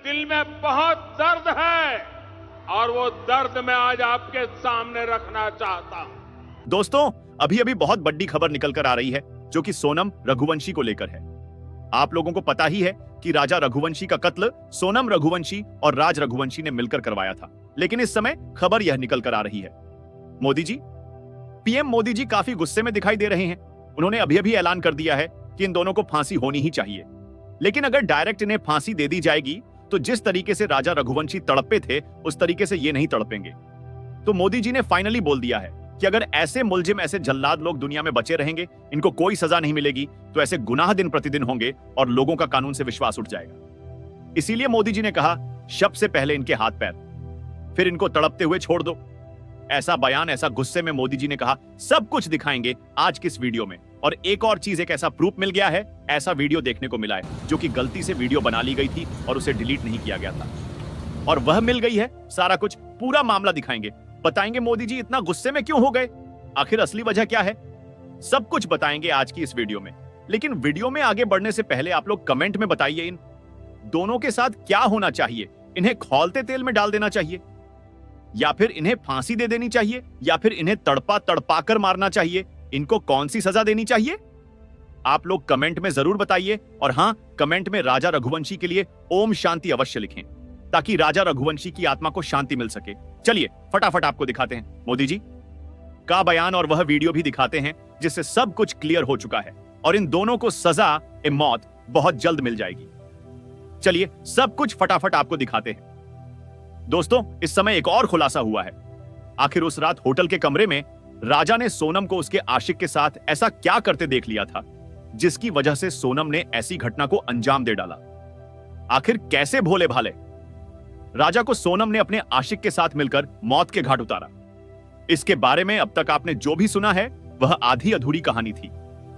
दिल में बहुत दर्द है और वो दर्द मैं आज आपके सामने रखना चाहता हूं। दोस्तों, अभी अभी बहुत बड़ी खबर निकल कर आ रही है जो कि सोनम रघुवंशी को लेकर है। आप लोगों को पता ही है कि राजा रघुवंशी का कत्ल सोनम रघुवंशी और राज रघुवंशी ने मिलकर करवाया था। लेकिन इस समय खबर यह निकल कर आ रही है, मोदी जी, पीएम मोदी जी काफी गुस्से में दिखाई दे रहे हैं। उन्होंने अभी अभी ऐलान कर दिया है कि इन दोनों को फांसी होनी ही चाहिए। लेकिन अगर डायरेक्ट इन्हें फांसी दे दी जाएगी तो जिस तरीके से राजा रघुवंशी तड़पे थे उस तरीके से ये नहीं तड़पेंगे। तो मोदी जी ने फाइनली बोल दिया है कि अगर ऐसे मुलजिम, ऐसे जल्लाद लोग दुनिया में बचे रहेंगे, इनको कोई सजा नहीं मिलेगी, तो ऐसे गुनाह दिन प्रतिदिन होंगे और लोगों का कानून से विश्वास उठ जाएगा। इसीलिए मोदी जी ने कहा, शब से पहले इनके हाथ पैर, फिर इनको तड़पते हुए छोड़ दो। ऐसा बयान, ऐसा गुस्से में मोदी जी ने कहा, सब कुछ दिखाएंगे आज की इस वीडियो में। और एक और चीज, एक ऐसा प्रूफ मिल गया है, ऐसा वीडियो देखने को मिला है जो कि गलती से वीडियो बना ली गई थी और उसे डिलीट नहीं किया गया था, और वह मिल गई है। सारा कुछ, पूरा मामला दिखाएंगे, बताएंगे मोदी जी इतना गुस्से में क्यों हो गए, आखिर असली वजह क्या है, सब कुछ बताएंगे आज की इस वीडियो में। लेकिन वीडियो में आगे बढ़ने से पहले आप लोग कमेंट में बताइए, इन दोनों के साथ क्या होना चाहिए? इन्हें खौलते तेल में डाल देना चाहिए, या फिर इन्हें फांसी दे देनी चाहिए, या फिर इन्हें तड़पा तड़पा कर मारना चाहिए? इनको कौन सी सजा देनी चाहिए? आप लोग कमेंट में जरूर बताइए। और हां, कमेंट में राजा रघुवंशी के लिए ओम शांति अवश्य लिखें, ताकि राजा रघुवंशी की आत्मा को शांति मिल सके। चलिए फटाफट आपको दिखाते हैं मोदी जी का बयान और वह वीडियो भी दिखाते हैं, जिससे सब कुछ क्लियर हो चुका है और इन दोनों को सजा ए मौत बहुत जल्द मिल जाएगी। चलिए सब कुछ फटाफट आपको दिखाते हैं। दोस्तों, इस समय एक और खुलासा हुआ है। आखिर उस रात होटल के कमरे में राजा ने सोनम को उसके आशिक के साथ ऐसा क्या करते देख लिया था जिसकी वजह से सोनम ने ऐसी घटना को अंजाम दे डाला? आखिर कैसे भोले भाले राजा को सोनम ने अपने आशिक के साथ मिलकर मौत के घाट उतारा? इसके बारे में अब तक आपने जो भी सुना है वह आधी अधूरी कहानी थी।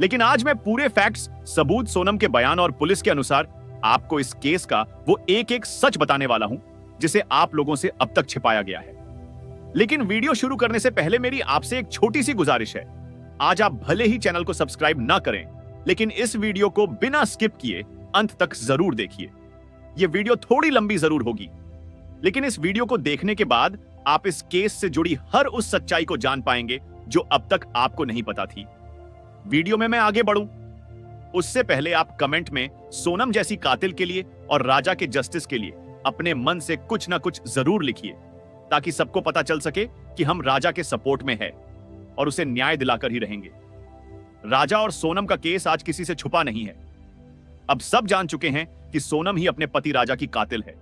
लेकिन आज मैं पूरे फैक्ट्स, सबूत, सोनम के बयान और पुलिस के अनुसार आपको इस केस का वो एक एक सच बताने वाला हूं जिसे आप लोगों से अब तक छिपाया गया है। लेकिन वीडियो शुरू करने से पहले मेरी आपसे एक छोटी सी गुजारिश है। आज आप भले ही चैनल को सब्सक्राइब ना करें, लेकिन इस वीडियो को बिना स्किप किए अंत तक जरूर देखिए। यह वीडियो थोड़ी लंबी जरूर होगी, लेकिन इस वीडियो को देखने के बाद आप इस केस से जुड़ी हर उस सच्चाई को जान पाएंगे जो अब तक आपको नहीं पता थी। वीडियो में मैं आगे बढ़ूं उससे पहले आप कमेंट में सोनम जैसी कातिल के लिए और राजा के जस्टिस के लिए अपने मन से कुछ ना कुछ जरूर लिखिए, ताकि सबको पता चल सके कि हम राजा के सपोर्ट में हैं और उसे न्याय दिलाकर ही रहेंगे। राजा और सोनम का केस आज किसी से छुपा नहीं है। अब सब जान चुके हैं कि सोनम ही अपने पति राजा की कातिल है।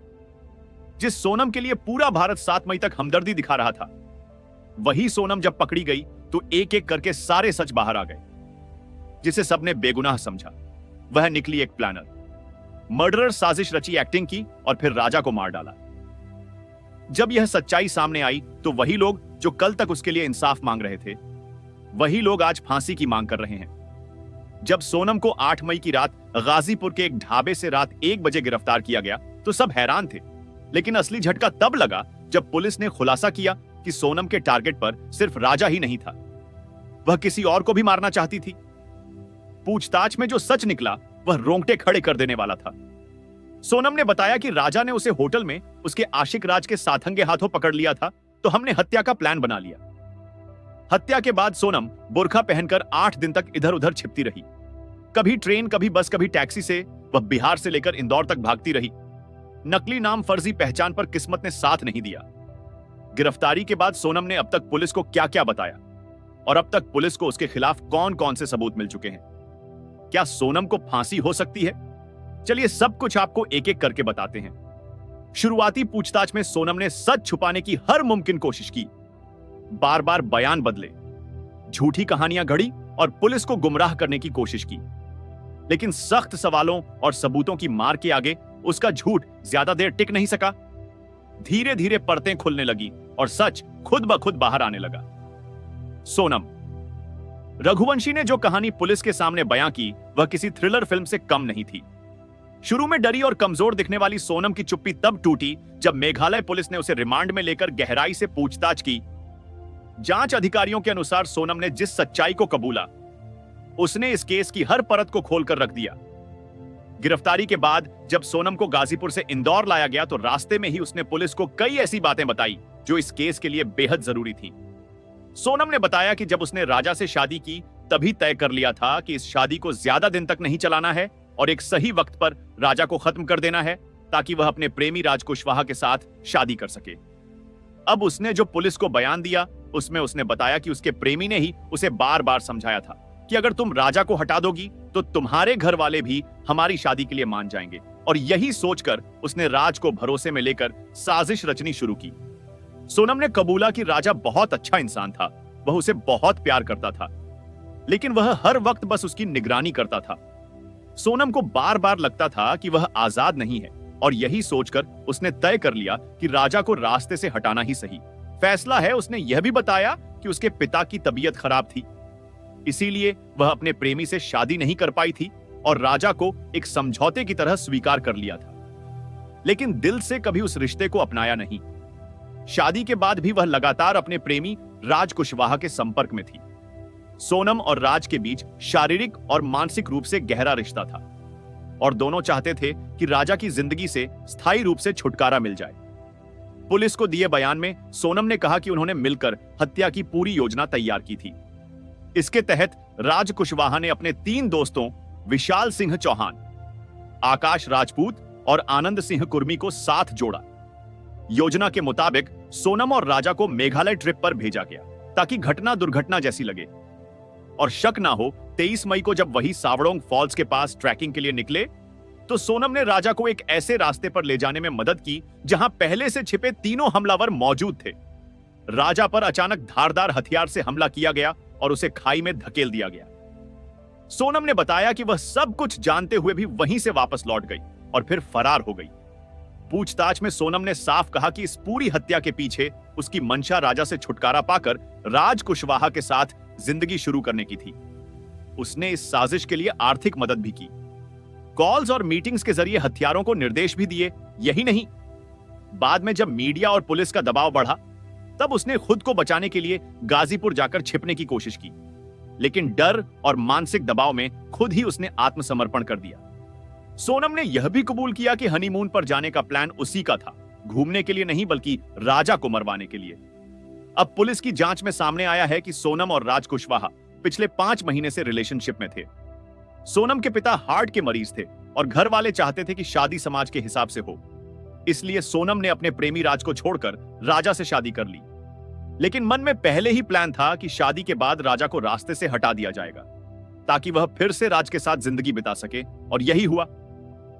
जिस सोनम के लिए पूरा भारत 7 मई तक हमदर्दी दिखा रहा था, वही सोनम जब पकड़ी गई तो एक एक करके सारे सच बाहर आ गए। जिसे सबने बेगुनाह समझा, वह निकली एक प्लानर। मर्डरर साजिश रची, एक्टिंग की और फिर राजा को मार डाला। जब यह सच्चाई सामने आई तो वही लोग जो कल तक उसके लिए इंसाफ मांग रहे थे, वही लोग आज फांसी की मांग कर रहे हैं। जब सोनम को 8 मई की रात गाजीपुर के एक ढाबे से रात 1 बजे गिरफ्तार किया गया तो सब हैरान थे। लेकिन असली झटका तब लगा जब पुलिस ने खुलासा किया कि सोनम के टारगेट पर सिर्फ राजा ही नहीं था, वह किसी और को भी मारना चाहती थी। पूछताछ में जो सच निकला वह रोंगटे खड़े कर देने वाला था। सोनम ने बताया कि राजा ने उसे होटल में उसके आशिक राज के साथंगे हाथों पकड़ लिया था, तो हमने हत्या का प्लान बना लिया। हत्या के बाद सोनम बुर्का पहनकर 8 दिन तक इधर उधर छिपती रही। कभी ट्रेन, कभी बस, कभी टैक्सी से वह बिहार से लेकर इंदौर तक भागती रही। नकली नाम, फर्जी पहचान पर किस्मत ने साथ नहीं दिया। गिरफ्तारी के बाद सोनम ने अब तक पुलिस को क्या क्या बताया और अब तक पुलिस को उसके खिलाफ कौन कौन से सबूत मिल चुके हैं? क्या सोनम को फांसी हो सकती है? चलिए सब कुछ आपको एक एक करके बताते हैं। शुरुआती पूछताछ में सोनम ने सच छुपाने की हर मुमकिन कोशिश की, बार बार बयान बदले, झूठी कहानियां गढ़ी और पुलिस को गुमराह करने की कोशिश की। लेकिन सख्त सवालों और सबूतों की मार के आगे उसका झूठ ज्यादा देर टिक नहीं सका। धीरे धीरे परतें खुलने लगी और सच खुद ब खुद बाहर आने लगा। सोनम रघुवंशी ने जो कहानी पुलिस के सामने बयां की, वह किसी थ्रिलर फिल्म से कम नहीं थी। शुरू में डरी और कमजोर दिखने वाली सोनम की चुप्पी तब टूटी जब मेघालय पुलिस ने उसे रिमांड में लेकर गहराई से पूछताछ की। जांच अधिकारियों के अनुसार सोनम ने जिस सच्चाई को कबूला, उसने इस केस की हर परत को खोलकर रख दिया। गिरफ्तारी के बाद जब सोनम को गाजीपुर से इंदौर लाया गया तो रास्ते में ही उसने पुलिस को कई ऐसी बातें बताई जो इस केस के लिए बेहद जरूरी थी। सोनम ने बताया कि जब उसने राजा से शादी की तभी तय कर लिया था कि इस शादी को ज्यादा दिन तक नहीं चलाना है और एक सही वक्त पर राजा को खत्म कर देना है ताकि वह अपने प्रेमी राज कुशवाहा के साथ शादी कर सके। अब उसने जो पुलिस को बयान दिया उसमें उसने बताया कि उसके प्रेमी ने ही उसे बार बार समझाया था कि अगर तुम राजा को हटा दोगी तो तुम्हारे घर वाले भी हमारी शादी के लिए मान जाएंगे, और यही सोचकर उसने राज को भरोसे में लेकर साजिश रचनी शुरू की। सोनम ने कबूला कि राजा बहुत अच्छा इंसान था, वह उसे बहुत प्यार करता था, लेकिन वह हर वक्त बस उसकी निगरानी करता था। सोनम को बार बार लगता था कि वह आजाद नहीं है, और यही सोचकर उसने तय कर लिया कि राजा को रास्ते से हटाना ही सही फैसला है। उसने यह भी बताया कि उसके पिता की तबीयत खराब थी, इसीलिए वह अपने प्रेमी से शादी नहीं कर पाई थी और राजा को एक समझौते की तरह स्वीकार कर लिया था, लेकिन दिल से कभी उस रिश्ते को अपनाया नहीं। शादी के बाद भी वह लगातार अपने प्रेमी राज कुशवाहा के संपर्क में थी। सोनम और राज के बीच शारीरिक और मानसिक रूप से गहरा रिश्ता था और दोनों चाहते थे कि राजा की जिंदगी से स्थायी रूप से छुटकारा मिल जाए। पुलिस को दिए बयान में सोनम ने कहा कि उन्होंने मिलकर हत्या की पूरी योजना तैयार की थी। इसके तहत राज कुशवाहा ने अपने 3 दोस्तों विशाल सिंह चौहान, आकाश राजपूत और आनंद सिंह कुर्मी को साथ जोड़ा। योजना के मुताबिक सोनम और राजा को मेघालय ट्रिप पर भेजा गया ताकि घटना दुर्घटना जैसी लगे और शक ना हो। 23 मई को जब वही सावड़ोंग फॉल्स के पास ट्रैकिंग के लिए निकले तो सोनम ने राजा को एक ऐसे रास्ते पर ले जाने में मदद की जहां पहले से छिपे तीनों हमलावर मौजूद थे। राजा पर अचानक धारदार हथियार से हमला किया गया और उसे खाई में धकेल दिया गया। सोनम ने बताया कि वह सब कुछ जानते हुए भी वहीं से वापस लौट गई और फिर फरार हो गई। पूछताछ में सोनम ने साफ कहा कि इस पूरी हत्या के पीछे उसकी मंशा राजा से छुटकारा पाकर राज कुशवाहा के साथ जिंदगी शुरू करने की थी। उसने इस साजिश के लिए आर्थिक मदद भी की, कॉल्स और मीटिंग्स के जरिए हथियारों को निर्देश भी दिए। यही नहीं, बाद में जब मीडिया और पुलिस का दबाव बढ़ा तब उसने खुद को बचाने के लिए गाजीपुर जाकर छिपने की कोशिश की, लेकिन डर और मानसिक दबाव में खुद ही उसने आत्मसमर्पण कर दिया। सोनम ने यह भी कबूल किया कि हनीमून पर जाने का प्लान उसी का था, घूमने के लिए नहीं बल्कि राजा को मरवाने के लिए। अब पुलिस की जांच में सामने आया है कि सोनम और राज कुशवाहा पिछले 5 महीने से रिलेशनशिप में थे। सोनम के पिता हार्ट के मरीज थे और घर वाले चाहते थे कि शादी समाज के हिसाब से हो, इसलिए सोनम ने अपने प्रेमी राज को छोड़कर राजा से शादी कर ली। लेकिन मन में पहले ही प्लान था कि शादी के बाद राजा को रास्ते से हटा दिया जाएगा ताकि वह फिर से राज के साथ जिंदगी बिता सके, और यही हुआ।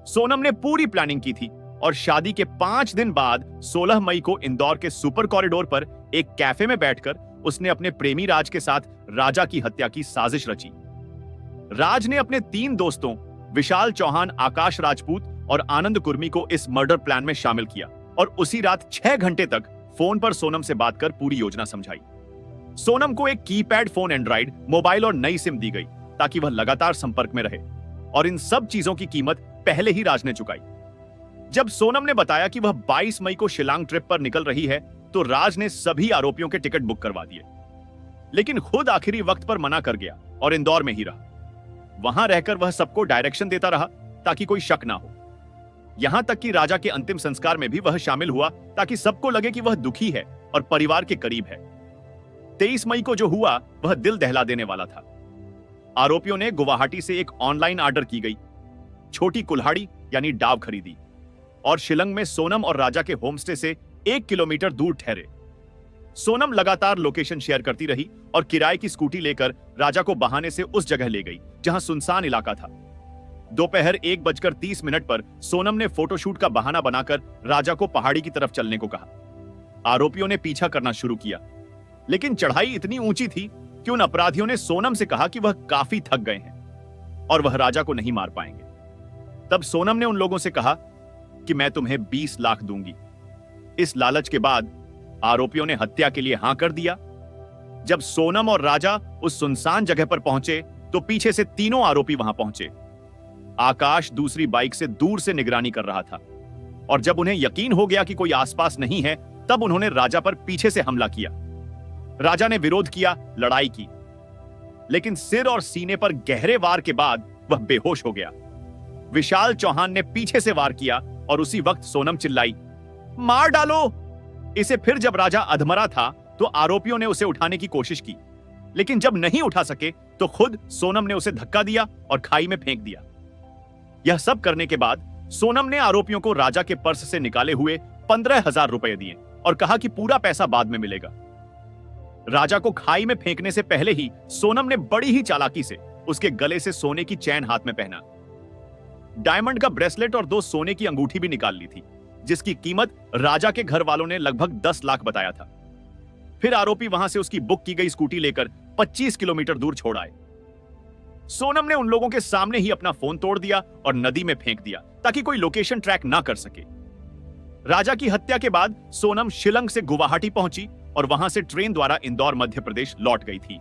सोनम ने पूरी प्लानिंग की थी और शादी के 5 दिन बाद 16 मई को इंदौर के सुपर कॉरिडोर पर एक कैफे में बैठकर उसने अपने प्रेमी राज के साथ राजा की हत्या की साजिश रची। राज ने अपने 3 दोस्तों विशाल चौहान, आकाश राजपूत और आनंद कुर्मी को इस मर्डर प्लान में शामिल किया और उसी रात 6 घंटे तक फोन पर सोनम से बात कर पूरी योजना समझाई। सोनम को एक कीपैड फोन, एंड्रॉइड मोबाइल और नई सिम दी गई ताकि वह लगातार संपर्क में रहे, और इन सब चीजों की कीमत पहले ही राज ने चुकाई। जब सोनम ने बताया कि वह 22 मई को शिलांग ट्रिप पर निकल रही है तो राज ने सभी आरोपियों के टिकट बुक करवा दिए, लेकिन खुद आखिरी वक्त पर मना कर गया और इंदौर में ही रहा। वहां रहकर वह सबको डायरेक्शन देता रहा ताकि कोई शक ना हो। यहां तक कि राजा के अंतिम संस्कार में भी वह शामिल हुआ ताकि सबको लगे कि वह दुखी है और परिवार के करीब है। 23 मई को जो हुआ वह दिल दहला देने वाला था। आरोपियों ने गुवाहाटी से एक ऑनलाइन ऑर्डर की गई छोटी कुल्हाड़ी यानी डाव खरीदी और शिलंग में सोनम और राजा के होमस्टे से 1 किलोमीटर दूर ठहरे। सोनम लगातार लोकेशन शेयर करती रही और किराए की स्कूटी लेकर राजा को बहाने से उस जगह ले गई जहां सुनसान इलाका था। दोपहर 1:30 पर सोनम ने फोटोशूट का बहाना बनाकर राजा को पहाड़ी की तरफ चलने को कहा। आरोपियों ने पीछा करना शुरू किया, लेकिन चढ़ाई इतनी ऊंची थी कि उन अपराधियों ने सोनम से कहा कि वह काफी थक गए हैं और वह राजा को नहीं मार पाएंगे। तब सोनम ने उन लोगों से कहा कि मैं तुम्हें 20 लाख दूंगी। इस लालच के बाद आरोपियों ने हत्या के लिए हां कर दिया। जब सोनम और राजा उस सुनसान जगह पर पहुंचे तो पीछे से तीनों आरोपी वहां पहुंचे। आकाश दूसरी बाइक से दूर से निगरानी कर रहा था और जब उन्हें यकीन हो गया कि कोई आसपास नहीं है तब उन्होंने राजा पर पीछे से हमला किया। राजा ने विरोध किया, लड़ाई की, लेकिन सिर और सीने पर गहरे वार के बाद वह बेहोश हो गया। विशाल चौहान ने पीछे से वार किया और उसी वक्त सोनम चिल्लाई, मार डालो। इसे फिर जब राजा अधमरा था तो आरोपियों ने उसे उठाने की कोशिश की, लेकिन जब नहीं उठा सके तो खुद सोनम ने उसे धक्का दिया और खाई में फेंक दिया। यह सब करने के बाद सोनम ने आरोपियों को राजा के पर्स से निकाले हुए 15,000 रुपए दिए और कहा कि पूरा पैसा बाद में मिलेगा। राजा को खाई में फेंकने से पहले ही सोनम ने बड़ी ही चालाकी से उसके गले से सोने की चैन हाथ में पहना, डायमंड का ब्रेसलेट और 2 सोने की अंगूठी भी निकाल ली थी, जिसकी कीमत राजा के घर वालों ने लगभग 10 लाख बताया था। फिर आरोपी वहां से उसकी बुक की गई स्कूटी लेकर 25 किलोमीटर दूर छोड़ आए। सोनम ने उन लोगों के सामने ही अपना फोन तोड़ दिया और नदी में फेंक दिया ताकि कोई लोकेशन ट्रैक ना कर सके। राजा की हत्या के बाद सोनम शिलंग से गुवाहाटी पहुंची और वहां से ट्रेन द्वारा इंदौर मध्य प्रदेश लौट गई थी।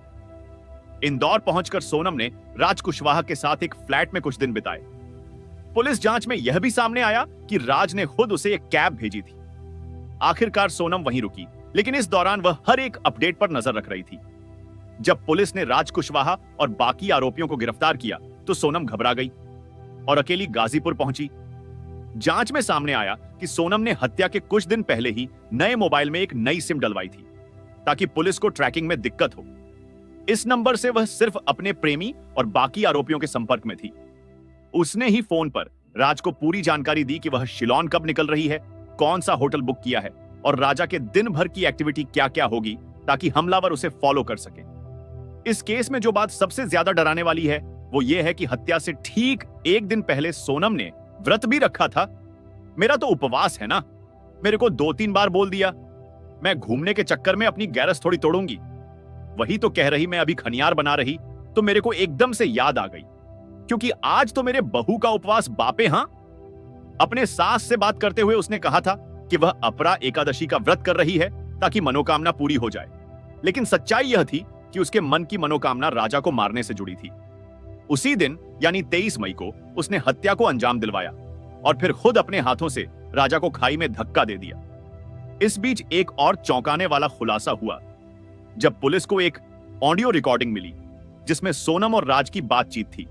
इंदौर पहुंचकर सोनम ने राज कुशवाहा के साथ एक फ्लैट में कुछ दिन बिताए। पुलिस जांच में यह भी सामने आया कि राज ने खुद उसे एक कैब भेजी थी। आखिरकार सोनम वहीं रुकी, लेकिन इस दौरान वह हर एक अपडेट पर नजर रख रही थी। जब पुलिस ने राज कुशवाहा और बाकी आरोपियों को गिरफ्तार किया तो सोनम घबरा गई और अकेली गाजीपुर पहुंची। जांच में सामने आया कि सोनम ने हत्या के कुछ दिन पहले ही नए मोबाइल में एक नई सिम डलवाई थी ताकि पुलिस को ट्रैकिंग में दिक्कत हो। इस नंबर से वह सिर्फ अपने प्रेमी और बाकी आरोपियों के संपर्क में थी। उसने ही फोन पर राज को पूरी जानकारी दी कि वह शिलोन कब निकल रही है, कौन सा होटल बुक किया है और राजा के दिन भर की एक्टिविटी क्या क्या होगी ताकि हमलावर उसे फॉलो कर सके। इस केस में जो बात सबसे ज्यादा डराने वाली है वो ये है कि हत्या से ठीक एक दिन पहले सोनम ने व्रत भी रखा था। मेरा तो उपवास है ना, मेरे को 2-3 बार बोल दिया। मैं घूमने के चक्कर में अपनी गैरस थोड़ी तोड़ूंगी। वही तो कह रही मैं अभी खनियार बना रही तो मेरे को एकदम से याद आ गई, क्योंकि आज तो मेरे बहू का उपवास बापे। हां, अपने सास से बात करते हुए उसने कहा था कि वह अपरा एकादशी का व्रत कर रही है ताकि मनोकामना पूरी हो जाए, लेकिन सच्चाई यह थी कि उसके मन की मनोकामना राजा को मारने से जुड़ी थी। उसी दिन यानी 23 मई को उसने हत्या को अंजाम दिलवाया और फिर खुद अपने हाथों से राजा को खाई में धक्का दे दिया। इस बीच एक और चौंकाने वाला खुलासा हुआ जब पुलिस को एक ऑडियो रिकॉर्डिंग मिली जिसमें सोनम और राज की बातचीत थी।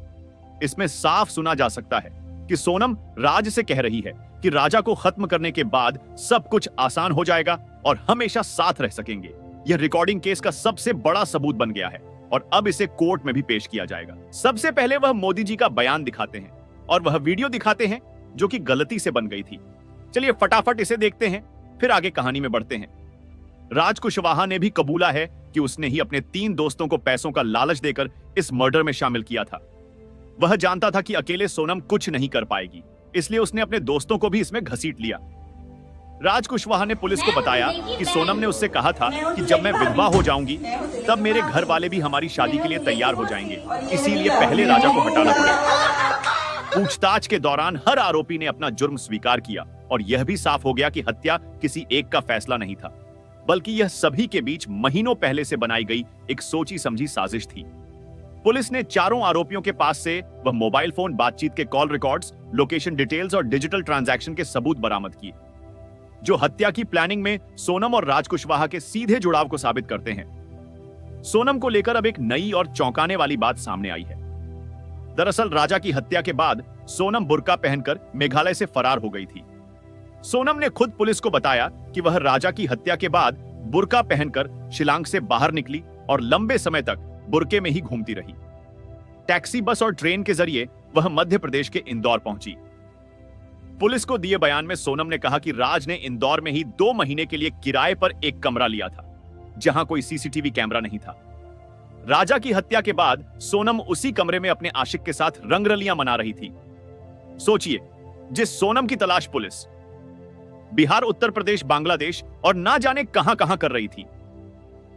इसमें साफ सुना जा सकता है कि सोनम राज से कह रही है कि राजा को खत्म करने के बाद सब कुछ आसान हो जाएगा और हमेशा साथ रह सकेंगे। यह रिकॉर्डिंग केस का सबसे बड़ा सबूत बन गया है और अब इसे कोर्ट में भी पेश किया जाएगा। सबसे पहले वह मोदी जी का बयान दिखाते हैं और वह वीडियो दिखाते हैं जो कि गलती से बन गई थी। चलिए फटाफट इसे देखते हैं, फिर आगे कहानी में बढ़ते हैं। राज कुशवाहा ने भी कबूला है कि उसने ही अपने 3 दोस्तों को पैसों का लालच देकर इस मर्डर में शामिल किया था। वह जानता था कि अकेले सोनम कुछ नहीं कर पाएगी, इसलिए उसने अपने दोस्तों को भी इसमें घसीट लिया। राज कुशवाहा ने पुलिस को बताया कि सोनम ने उससे कहा था कि जब मैं विधवा हो जाऊंगी तब मेरे घर वाले भी हमारी शादी के लिए तैयार हो जाएंगे, इसीलिए पहले राजा को हटाना पड़ेगा। पूछताछ के दौरान हर आरोपी ने अपना जुर्म स्वीकार किया और यह भी साफ हो गया कि हत्या किसी एक का फैसला नहीं था, बल्कि यह सभी के बीच महीनों पहले से बनाई गई एक सोची समझी साजिश थी। पुलिस ने चारों आरोपियों के पास से वह मोबाइल फोन, बातचीत के कॉल रिकॉर्ड्स, लोकेशन डिटेल्स और डिजिटल ट्रांजैक्शन के सबूत बरामद किए, जो हत्या की प्लानिंग में सोनम और राज कुशवाहा के सीधे जुड़ाव को साबित करते हैं। सोनम को लेकर अब एक नई और चौंकाने वाली बात सामने आई है। दरअसल राजा की हत्या के बाद सोनम बुर्का पहनकर मेघालय से फरार हो गई थी। सोनम ने खुद पुलिस को बताया कि वह राजा की हत्या के बाद बुर्का पहनकर शिलांग से बाहर निकली और लंबे समय तक बुर्के में ही घूमती रही। टैक्सी, बस और ट्रेन के जरिए वह मध्य प्रदेश के इंदौर पहुंची। पुलिस को दिए बयान में सोनम ने कहा कि राज ने इंदौर में ही 2 महीने के लिए किराए पर एक कमरा लिया था, जहां कोई सीसीटीवी कैमरा नहीं था। राजा की हत्या के बाद सोनम उसी कमरे में अपने आशिक के साथ रंगरलियां मना रही थी। सोचिए, जिस सोनम की तलाश पुलिस बिहार, उत्तर प्रदेश, बांग्लादेश और ना जाने कहां कहां कर रही थी,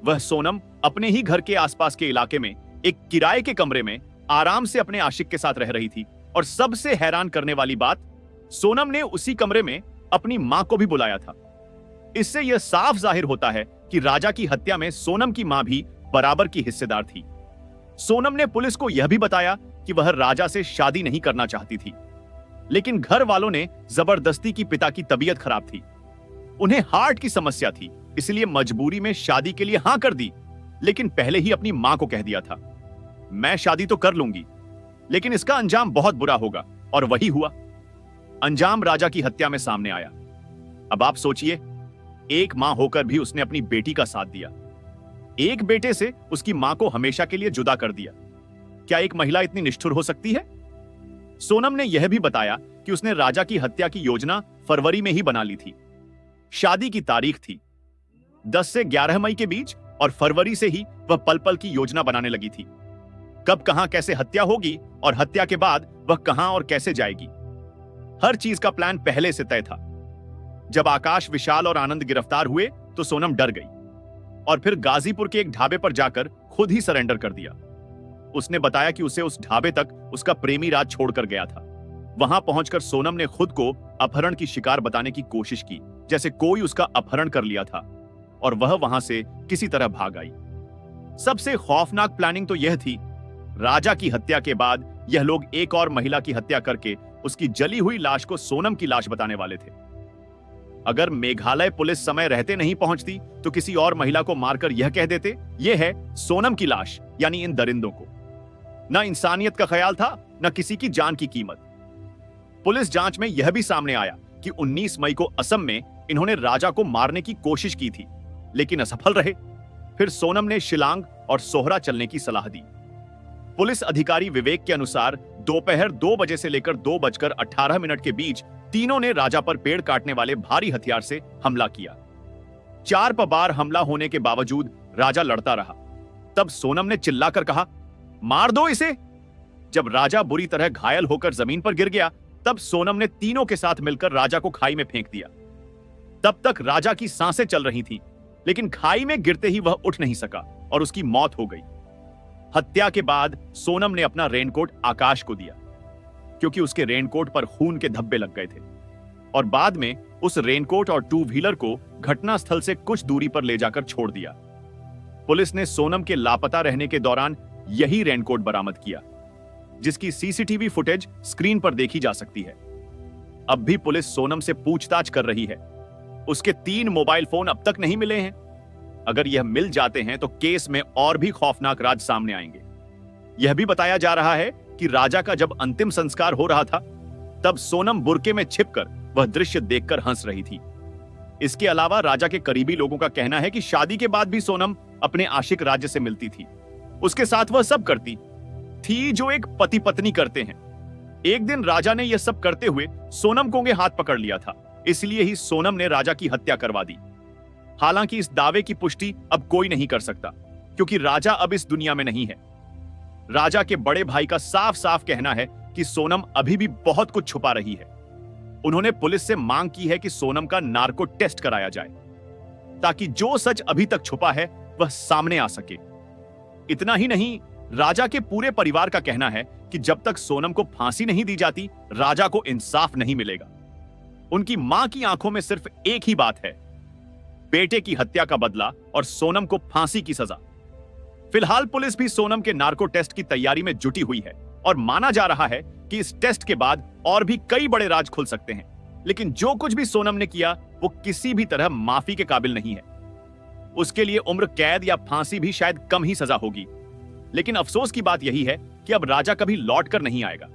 वह सोनम अपने ही घर के आसपास के इलाके में एक किराए के कमरे में आराम से अपने आशिक के साथ रह रही थी। और सबसे हैरान करने वाली बात, सोनम ने उसी कमरे में अपनी मां को भी बुलाया था। इससे यह साफ जाहिर होता है कि राजा की हत्या में सोनम की मां भी बराबर की हिस्सेदार थी। सोनम ने पुलिस को यह भी बताया कि वह राजा से शादी नहीं करना चाहती थी, लेकिन घर वालों ने जबरदस्ती की पिता की तबीयत खराब थी, उन्हें हार्ट की समस्या थी, इसलिए मजबूरी में शादी के लिए हां कर दी, लेकिन पहले ही अपनी मां को कह दिया था, मैं शादी तो कर लूंगी, लेकिन इसका अंजाम बहुत बुरा होगा और वही हुआ। अंजाम राजा की हत्या में सामने आया। अब आप सोचिए, एक मां होकर भी उसने अपनी बेटी का साथ दिया, एक बेटे से उसकी मां को हमेशा के लिए जुदा कर दिया। क्या एक महिला इतनी निष्ठुर हो सकती है? सोनम ने यह भी बताया कि उसने राजा की हत्या की योजना फरवरी में ही बना ली थी। शादी की तारीख थी 10 से 11 मई के बीच और फरवरी से ही वह पल पल की योजना बनाने लगी थी। कब कहां कैसे हत्या होगी और हत्या के बाद वह कहां और कैसे जाएगी, हर चीज का प्लान पहले से तय था। जब आकाश, विशाल और आनंद गिरफ्तार हुए तो सोनम डर गई और फिर गाजीपुर के एक ढाबे पर जाकर खुद ही सरेंडर कर दिया। उसने बताया कि उसे उस ढाबे तक उसका प्रेमी राज छोड़कर गया था। वहां पहुंचकर सोनम ने खुद को अपहरण की शिकार बताने की कोशिश की, जैसे कोई उसका अपहरण कर लिया था, और वह वहां से किसी तरह भाग आई। सबसे खौफनाक प्लानिंग तो यह थी, राजा की हत्या के बाद यह लोग एक और महिला की हत्या करके उसकी जली हुई लाश को सोनम की लाश बताने वाले थे। अगर मेघालय पुलिस समय रहते नहीं पहुंचती तो किसी और महिला को मारकर यह कह देते, यह है सोनम की लाश, यानी इन दरिंदों को न इंसानियत का ख्याल था, न किसी की जान की कीमत। पुलिस जांच में यह भी सामने आया कि 19 मई को असम में इन्होंने राजा को मारने की कोशिश की थी, लेकिन असफल रहे। फिर सोनम ने शिलांग और सोहरा चलने की सलाह दी। पुलिस अधिकारी विवेक के अनुसार दोपहर 2 बजे से लेकर 2:18 के बीच तीनों ने राजा पर पेड़ काटने वाले भारी हथियार से हमला किया। 4 बार हमला होने के बावजूद राजा लड़ता रहा। तब सोनम ने चिल्लाकर कहा, मार दो इसे। जब राजा बुरी तरह घायल होकर जमीन पर गिर गया, तब सोनम ने तीनों के साथ मिलकर राजा को खाई में फेंक दिया। तब तक राजा की सांसें चल रही थीं, लेकिन खाई में गिरते ही वह उठ नहीं सका और उसकी मौत हो गई। हत्या के बाद सोनम ने अपना रेनकोट आकाश को दिया, क्योंकि उसके रेनकोट पर खून के धब्बे लग गए थे, और बाद में उस रेनकोट और 2 व्हीलर को घटनास्थल से कुछ दूरी पर ले जाकर छोड़ दिया। पुलिस ने सोनम के लापता रहने के दौरान यही रेनकोट बरामद किया, जिसकी सीसीटीवी फुटेज स्क्रीन पर देखी जा सकती है। अब भी पुलिस सोनम से पूछताछ कर रही है। उसके 3 मोबाइल फोन अब तक नहीं मिले हैं। अगर यह मिल जाते हैं तो केस में और भी खौफनाक राज सामने आएंगे। यह भी बताया जा रहा है कि राजा का जब अंतिम संस्कार हो रहा था, तब सोनम बुर्के में छिपकर वह दृश्य देखकर हंस रही थी। इसके अलावा राजा के करीबी लोगों का कहना है कि शादी के बाद भी सोनम अपने आशिक राज्य से मिलती थी। उसके साथ वह सब करती थी जो एक पति पत्नी करते हैं। एक दिन राजा ने यह सब करते हुए सोनम को हाथ पकड़ लिया था, इसलिए ही सोनम ने राजा की हत्या करवा दी। हालांकि इस दावे की पुष्टि अब कोई नहीं कर सकता, क्योंकि राजा अब इस दुनिया में नहीं है। राजा के बड़े भाई का साफ साफ कहना है कि सोनम अभी भी बहुत कुछ छुपा रही है। उन्होंने पुलिस से मांग की है कि सोनम का नार्को टेस्ट कराया जाए, ताकि जो सच अभी तक छुपा है वह सामने आ सके। इतना ही नहीं, राजा के पूरे परिवार का कहना है कि जब तक सोनम को फांसी नहीं दी जाती, राजा को इंसाफ नहीं मिलेगा। उनकी मां की आंखों में सिर्फ एक ही बात है, बेटे की हत्या का बदला और सोनम को फांसी की सजा। फिलहाल पुलिस भी सोनम के नार्को टेस्ट की तैयारी में जुटी हुई है और माना जा रहा है कि इस टेस्ट के बाद और भी कई बड़े राज खुल सकते हैं। लेकिन जो कुछ भी सोनम ने किया वो किसी भी तरह माफी के काबिल नहीं है। उसके लिए उम्र कैद या फांसी भी शायद कम ही सजा होगी। लेकिन अफसोस की बात यही है कि अब राजा कभी लौट कर नहीं आएगा।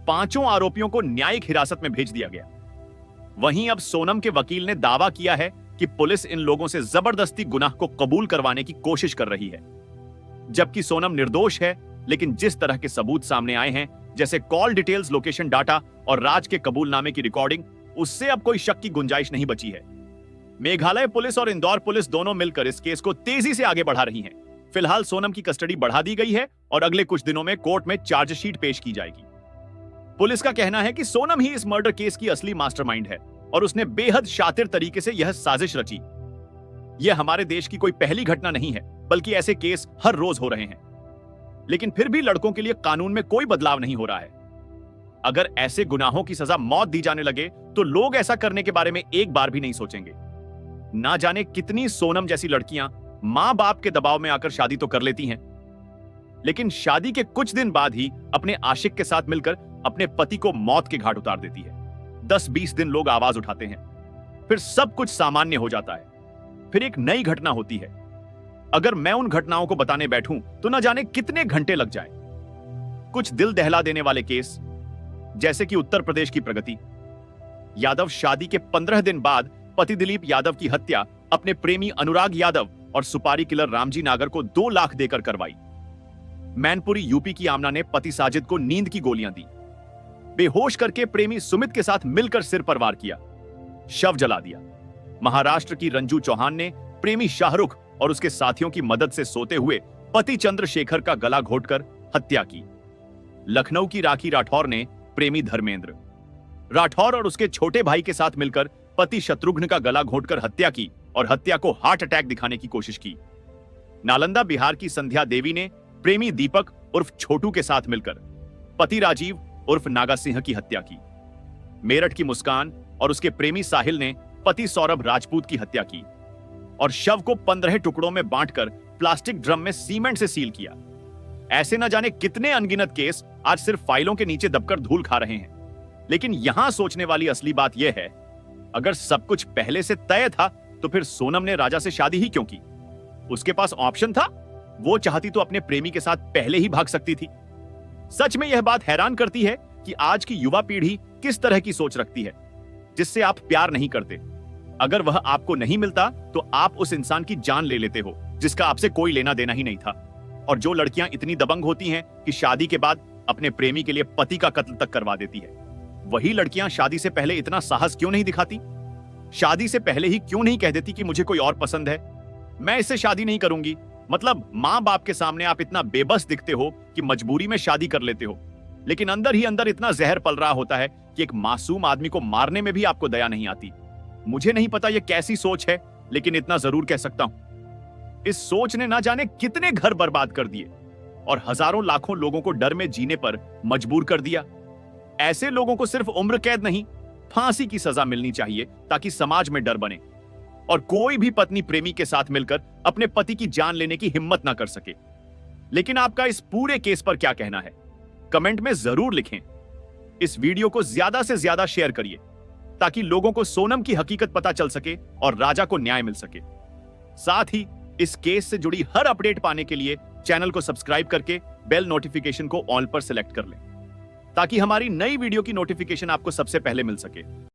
5 आरोपियों को न्यायिक हिरासत में भेज दिया गया। वहीं अब सोनम के वकील ने दावा किया है कि पुलिस इन लोगों से जबरदस्ती गुनाह को कबूल करवाने की कोशिश कर रही है, जबकि सोनम निर्दोष है। लेकिन जिस तरह के सबूत सामने आए हैं, जैसे कॉल डिटेल्स, लोकेशन डाटा और राज के कबूलनामे की रिकॉर्डिंग, उससे अब कोई शक की गुंजाइश नहीं बची है। मेघालय पुलिस और इंदौर पुलिस दोनों मिलकर इस केस को तेजी से आगे बढ़ा रही हैं। फिलहाल सोनम की कस्टडी बढ़ा दी गई है और अगले कुछ दिनों में कोर्ट में चार्जशीट पेश की जाएगी। पुलिस का कहना है कि सोनम ही इस मर्डर केस की असली मास्टरमाइंड है और उसने बेहद शातिर तरीके से यह साजिश रची। यह हमारे देश की कोई पहली घटना नहीं है, बल्कि ऐसे केस हर रोज हो रहे हैं। लेकिन फिर भी लड़कों के लिए कानून में कोई बदलाव नहीं हो रहा है। अगर ऐसे गुनाहों की सजा मौत दी जाने लगे तो लोग ऐसा करने के बारे में एक बार भी नहीं सोचेंगे। ना जाने कितनी सोनम जैसी लड़कियां मां बाप के दबाव में आकर शादी तो कर लेती हैं, लेकिन शादी के कुछ दिन बाद ही अपने आशिक के साथ मिलकर अपने पति को मौत के घाट उतार देती है। 10-20 दिन लोग आवाज उठाते हैं, फिर सब कुछ सामान्य हो जाता है। फिर एक नई घटना होती है। अगर मैं उन घटनाओं को बताने बैठूं तो न जाने कितने घंटे लग जाएं। कुछ दिल दहला देने वाले केस, जैसे कि उत्तर प्रदेश की प्रगति। यादव शादी के 15 दिन बाद पति दिलीप यादव की हत्या अपने प्रेमी अनुराग यादव और सुपारी किलर रामजी नागर को 2 लाख देकर करवाई। मैनपुरी यूपी की आमना ने पति साजिद को नींद की गोलियां दी। बेहोश करके प्रेमी सुमित के साथ मिलकर सिर पर वार किया, शव जला दिया। महाराष्ट्र की रंजू चौहान ने प्रेमी शाहरुख और उसके साथियों की मदद से सोते हुए पति चंद्रशेखर का गला घोटकर हत्या की। लखनऊ की राखी राठौर ने प्रेमी धर्मेंद्र राठौर और उसके छोटे भाई के साथ मिलकर पति शत्रुघ्न का गला घोटकर हत्या की और हत्या को हार्ट अटैक दिखाने की कोशिश की। नालंदा बिहार की संध्या देवी ने प्रेमी दीपक उर्फ छोटू के साथ मिलकर पति राजीव उर्फ नागा सिंह की हत्या की। मेरठ की मुस्कान और उसके प्रेमी साहिल ने पति सौरभ राजपूत की हत्या की और शव को 15 टुकड़ों में बांटकर प्लास्टिक ड्रम में सीमेंट से सील किया। ऐसे न जाने कितने अनगिनत केस आज सिर्फ फाइलों के नीचे दबकर धूल खा रहे हैं। लेकिन यहां सोचने वाली असली बात यह है, अगर सब कुछ पहले से तय था तो फिर सोनम ने राजा से शादी ही क्यों की? उसके पास ऑप्शन था, वो चाहती तो अपने प्रेमी के साथ पहले ही भाग सकती थी। सच में यह बात हैरान करती है कि आज की युवा पीढ़ी किस तरह की सोच रखती है, जिससे आप प्यार नहीं करते। अगर वह आपको नहीं मिलता तो आप उस इंसान की जान ले लेते हो जिसका आपसे कोई लेना देना ही नहीं था। और जो लड़कियां इतनी दबंग होती हैं कि शादी के बाद अपने प्रेमी के लिए पति का कत्ल तक करवा देती है, वही लड़कियां शादी से पहले इतना साहस क्यों नहीं दिखाती? शादी से पहले ही क्यों नहीं कह देती कि मुझे कोई और पसंद है, मैं इससे शादी नहीं करूंगी? मतलब माँ बाप के सामने आप इतना बेबस दिखते हो कि मजबूरी में शादी कर लेते हो, लेकिन अंदर ही अंदर इतना जहर पल रहा होता है कि एक मासूम आदमी को मारने में भी आपको दया नहीं आती। मुझे नहीं पता यह कैसी सोच है, लेकिन इतना जरूर कह सकता हूं, इस सोच ने ना जाने कितने घर बर्बाद कर दिए और हजारों लाखों लोगों को डर में जीने पर मजबूर कर दिया। ऐसे लोगों को सिर्फ उम्र कैद नहीं, फांसी की सजा मिलनी चाहिए ताकि समाज में डर बने और कोई भी पत्नी प्रेमी के साथ मिलकर अपने पति की जान लेने की हिम्मत ना कर सके। लेकिन आपका इस पूरे केस पर क्या कहना है? कमेंट में जरूर लिखें। इस वीडियो को ज्यादा से ज्यादा शेयर करिए ताकि लोगों को सोनम की हकीकत पता चल सके और राजा को न्याय मिल सके। साथ ही इस केस से जुड़ी हर अपडेट पाने के लिए चैनल को सब्सक्राइब करके बेल नोटिफिकेशन को ऑल पर सिलेक्ट कर लें ताकि हमारी नई वीडियो की नोटिफिकेशन आपको सबसे पहले मिल सके।